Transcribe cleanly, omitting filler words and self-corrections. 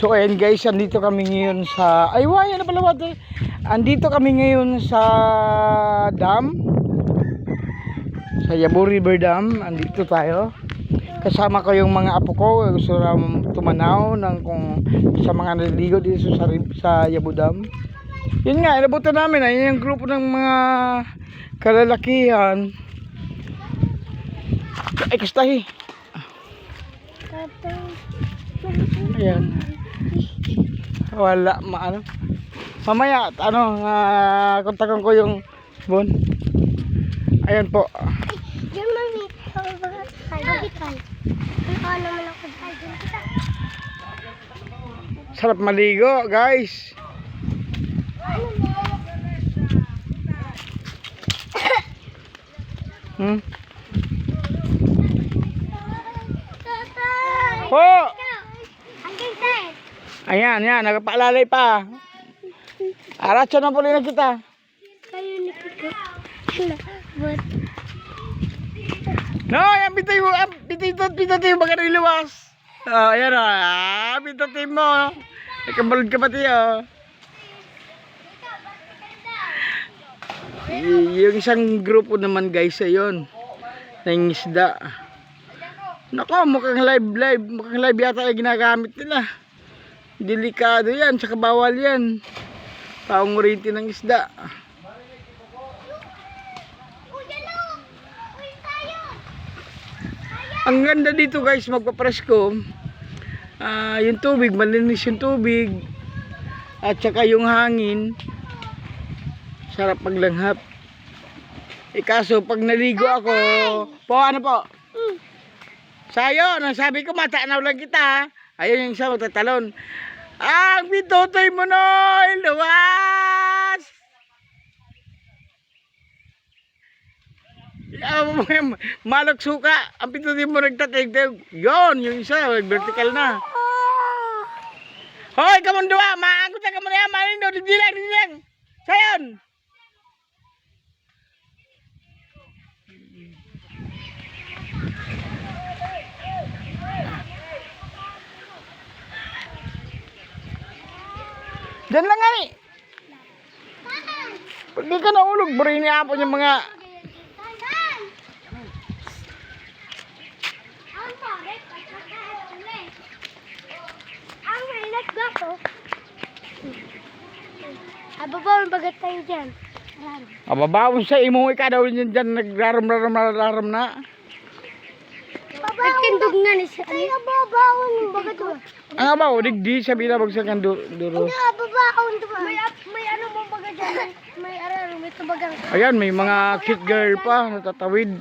So ayan guys, andito kami ngayon sa ano pala water. Andito kami ngayon sa dam. Sa Yabo River Dam, andito tayo. Kasama ko yung mga apo ko, gusto na tumanaw ng kung sa mga naliligo dito sa Yabo Dam. Yun nga, inabutan namin ay yung grupo ng mga kalalakihan. Ay kastahi. Ayan. Wala maano. Mamaya kontakan ko yung bon. Ayan po. Diyan mami, kal. Ano naman ako dyan kita. Sarap maligo, guys. Po. Ayan, nagpaalalay pa. Aratso na po rin na kita. Kayo nakikita. No, yan pitotin mo, baka iluwas. Oh, ayan o, pitotin mo. Nakabalod ka pati o. Yung isang grupo naman guys, ayun. Ng isda. Nako, mukhang live yata ay ginagamit nila. Delikado yan, tsaka bawal yan. Paungurinti ng isda. Ang ganda dito guys, magpapresko. Yung tubig, malinis yung tubig. At saka yung hangin. Sarap maglanghap. Kaso pag naligo ako, ano po? Sayo, sabi ko matanaw lang kita. Ayun yung isa magtatalon. Ang pitotoy mo noy, luwas! Malok suka, ang pitotoy mo nagtatig-tig. Yun, yung isa, vertical na. Hoy, kamundua, maangot na kamundua, manindo, didilang. Sayon! Diyan lang nga eh. Pag di ka naulog, burin niya po yung mga... Ababawin bagat tayo dyan. Ababawin sa imo, ika daw dyan nagraram na. Nagkindog nga ni siya. Ay, ababawin bagat mo. Ang abaw, digdi sabi na bagsakan duro. Hindi, ababawin diba? May ano mo bagat dyan. May araro, may tubagang. Ayan, may mga cute girl pa natatawid.